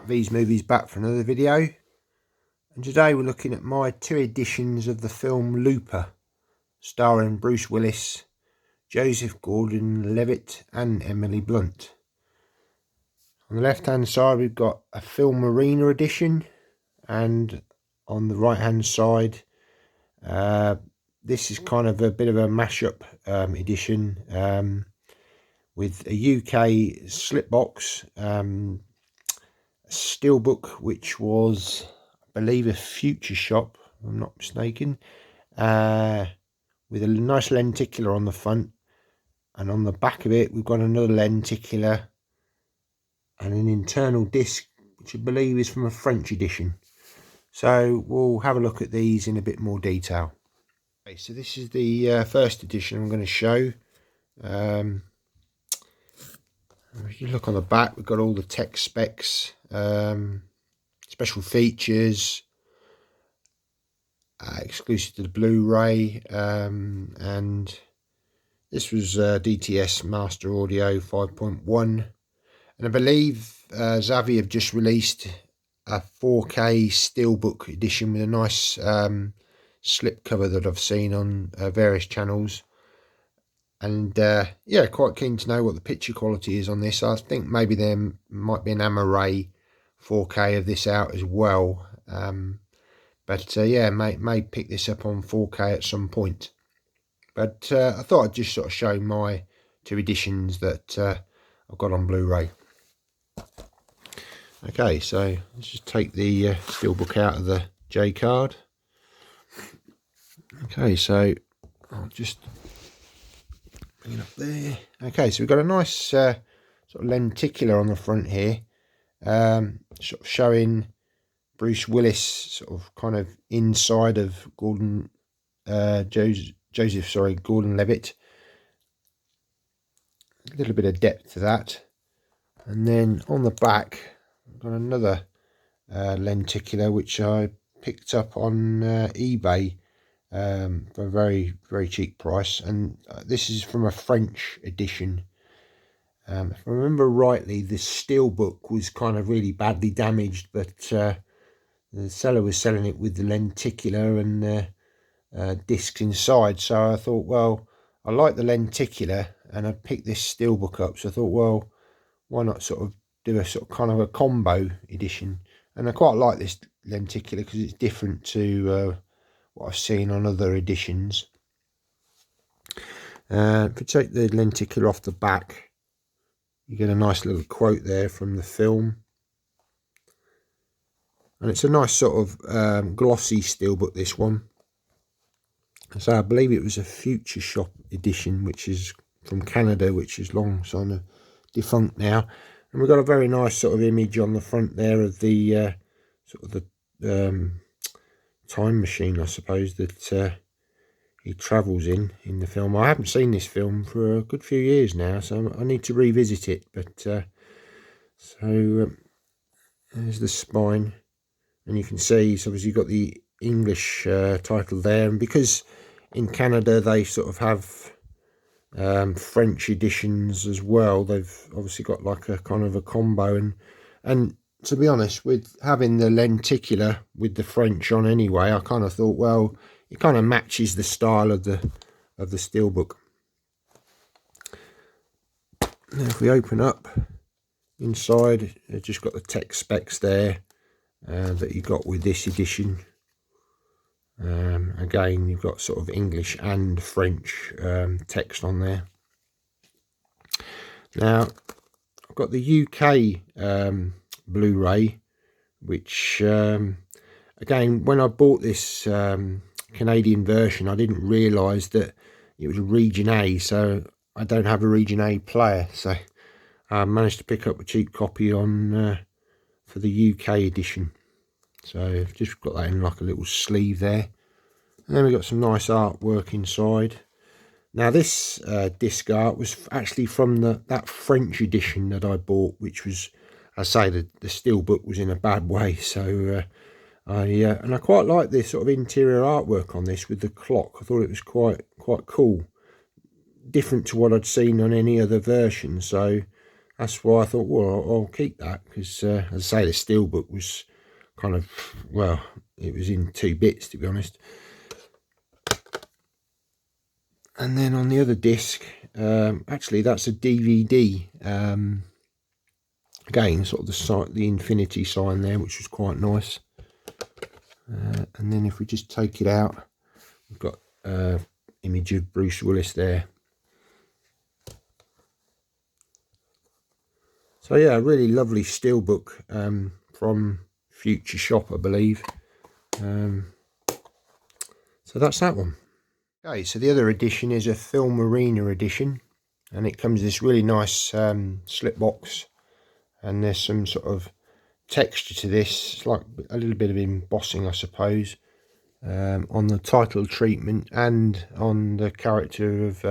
These Movies back for another video, and today we're looking at my 2 editions of the film Looper, starring Bruce Willis, Joseph Gordon-Levitt and Emily Blunt. On the left hand side we've got a Filmarena edition, and on the right hand side this is kind of a bit of a mashup edition with a UK slipbox, steelbook, which was, I believe, a Future Shop, if I'm not mistaken, with a nice lenticular on the front, and on the back of it we've got another lenticular and an internal disc, which I believe is from a French edition. So we'll have a look at these in a bit more detail. Okay, so this is the first edition I'm going to show. If you look on the back, we've got all the tech specs, special features, exclusive to the Blu-ray, and this was DTS Master Audio 5.1, and I believe Xavi have just released a 4K Steelbook edition with a nice slip cover that I've seen on various channels. And yeah, quite keen to know what the picture quality is on this. I think maybe there might be an Amaray 4K of this out as well. But yeah, may pick this up on 4K at some point. But I thought I'd just sort of show my 2 editions that I've got on Blu-ray. Okay, so let's just take the Steelbook out of the J card. Okay, so I'll just bring it up there. Okay, so we've got a nice sort of lenticular on the front here, sort of showing Bruce Willis sort of kind of inside of Gordon-Levitt. A little bit of depth to that. And then on the back, I've got another lenticular which I picked up on eBay for a very, very cheap price, and this is from a French edition. If I remember rightly, the steelbook was kind of really badly damaged, but the seller was selling it with the lenticular and the discs inside. So I thought, well, I like the lenticular and I picked this steelbook up, so I thought, well, why not sort of do a sort of kind of a combo edition. And I quite like this lenticular because it's different to what I've seen on other editions. If you take the lenticular off the back, you get a nice little quote there from the film, and it's a nice sort of glossy steelbook, this one. So I believe it was a Future Shop edition, which is from Canada, which is long sort of defunct now. And we've got a very nice sort of image on the front there of the sort of the time machine, I suppose, that he travels in the film. I haven't seen this film for a good few years now, so I need to revisit it. But so there's the spine, and you can see it's obviously got the English title there, and because in Canada they sort of have French editions as well, they've obviously got like a kind of a combo, and to be honest, with having the lenticular with the French on anyway, I kind of thought, well, it kind of matches the style of the steelbook. Now if we open up inside, it's just got the tech specs there that you got with this edition. Again, you've got sort of English and French text on there. Now I've got the UK Blu-ray, which again, when I bought this Canadian version, I didn't realise that it was a region A, so I don't have a region A player, so I managed to pick up a cheap copy on for the UK edition. So I've just got that in like a little sleeve there, and then we've got some nice artwork inside. Now this disc art was actually from that French edition that I bought, which was, I say, the steelbook was in a bad way. So I quite like this sort of interior artwork on this with the clock. I thought it was quite cool, different to what I'd seen on any other version. So that's why I thought, well, I'll keep that, because as I say, the steelbook was kind of, well, it was in 2 bits, to be honest. And then on the other disc, actually that's a DVD. Again, sort of the infinity sign there, which was quite nice. And then if we just take it out, we've got image of Bruce Willis there. So yeah, a really lovely steelbook from Future Shop, I believe. So that's that one. Okay, so the other edition is a Filmarena edition, and it comes this really nice slip box, and there's some sort of texture to this. It's like a little bit of embossing, I suppose, on the title treatment and on the character of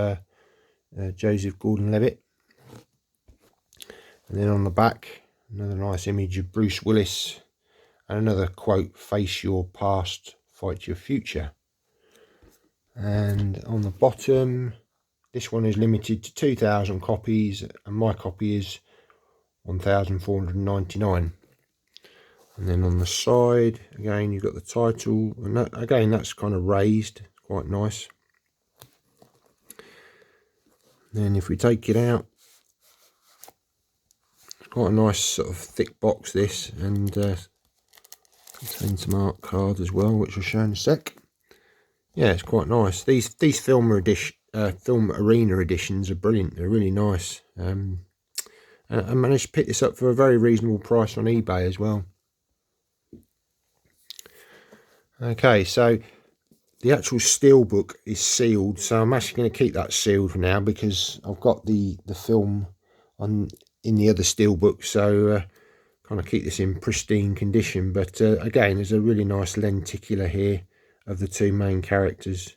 Joseph Gordon-Levitt. And then on the back, another nice image of Bruce Willis and another quote, "Face your past, fight your future." And on the bottom, this one is limited to 2,000 copies, and my copy is 1,499. And then on the side, again, you've got the title, and that, again, that's kind of raised, quite nice. Then if we take it out, it's quite a nice sort of thick box, this, and contains some art cards as well, which I'll show in a sec. Yeah, it's quite nice. These Filmarena editions are brilliant. They're really nice. I managed to pick this up for a very reasonable price on eBay as well. Okay, so the actual steelbook is sealed, so I'm actually going to keep that sealed for now, because I've got the film in the other steelbook, so kind of keep this in pristine condition. But again, there's a really nice lenticular here of the 2 main characters,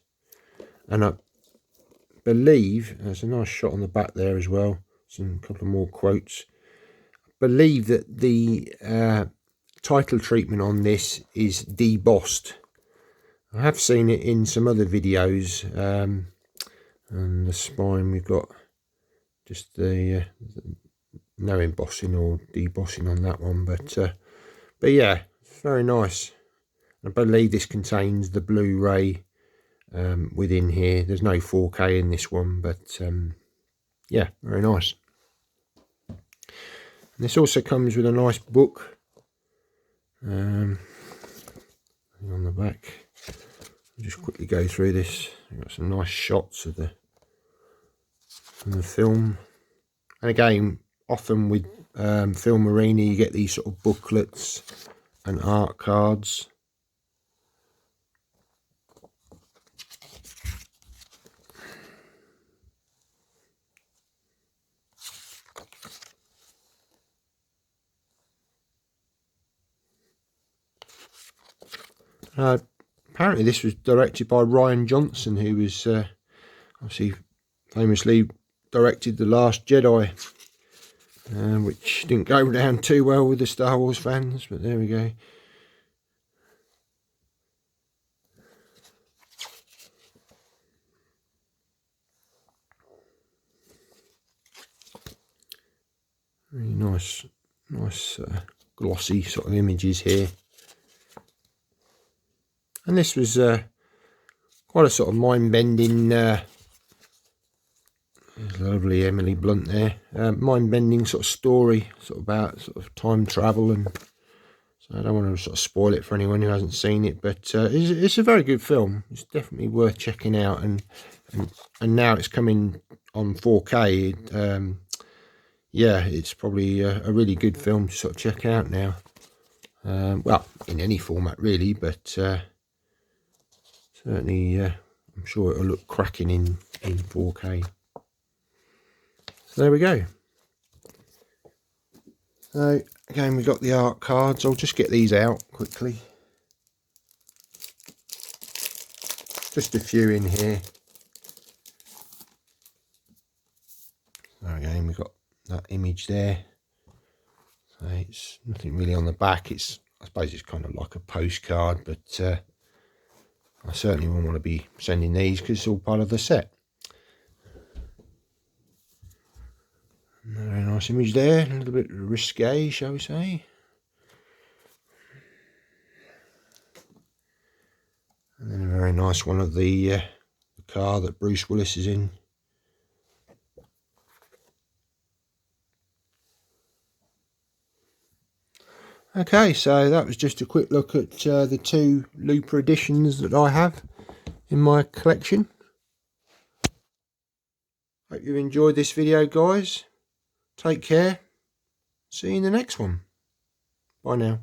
and I believe there's a nice shot on the back there as well, some couple of more quotes. I believe that the title treatment on this is debossed. I have seen it in some other videos, and the spine, we've got just the no embossing or debossing on that one, but yeah, it's very nice. I believe this contains the Blu-ray within here. There's no 4K in this one, but yeah, very nice. And this also comes with a nice book on the back. I'll just quickly go through this. We've got some nice shots of the film, and again, often with Filmarena, you get these sort of booklets and art cards. Apparently this was directed by Rian Johnson, who was obviously famously directed The Last Jedi, which didn't go down too well with the Star Wars fans, but there we go. Really nice glossy sort of images here. And this was quite a sort of mind-bending, there's lovely Emily Blunt there, mind-bending sort of story, sort of about sort of time travel, and so I don't want to sort of spoil it for anyone who hasn't seen it, but it's a very good film. It's definitely worth checking out, and now it's coming on 4K. Yeah, it's probably a really good film to sort of check out now. Well, in any format really, but certainly, I'm sure it'll look cracking in 4K. So there we go. So again, we've got the art cards. I'll just get these out quickly. Just a few in here. So again, we've got that image there. So it's nothing really on the back. I suppose it's kind of like a postcard, but I certainly wouldn't want to be sending these because it's all part of the set. Very Nice image there, a little bit risque, shall we say. And then a very nice one of the car that Bruce Willis is in. Okay, so that was just a quick look at the 2 Looper editions that I have in my collection. Hope you enjoyed this video, guys. Take care. See you in the next one. Bye now.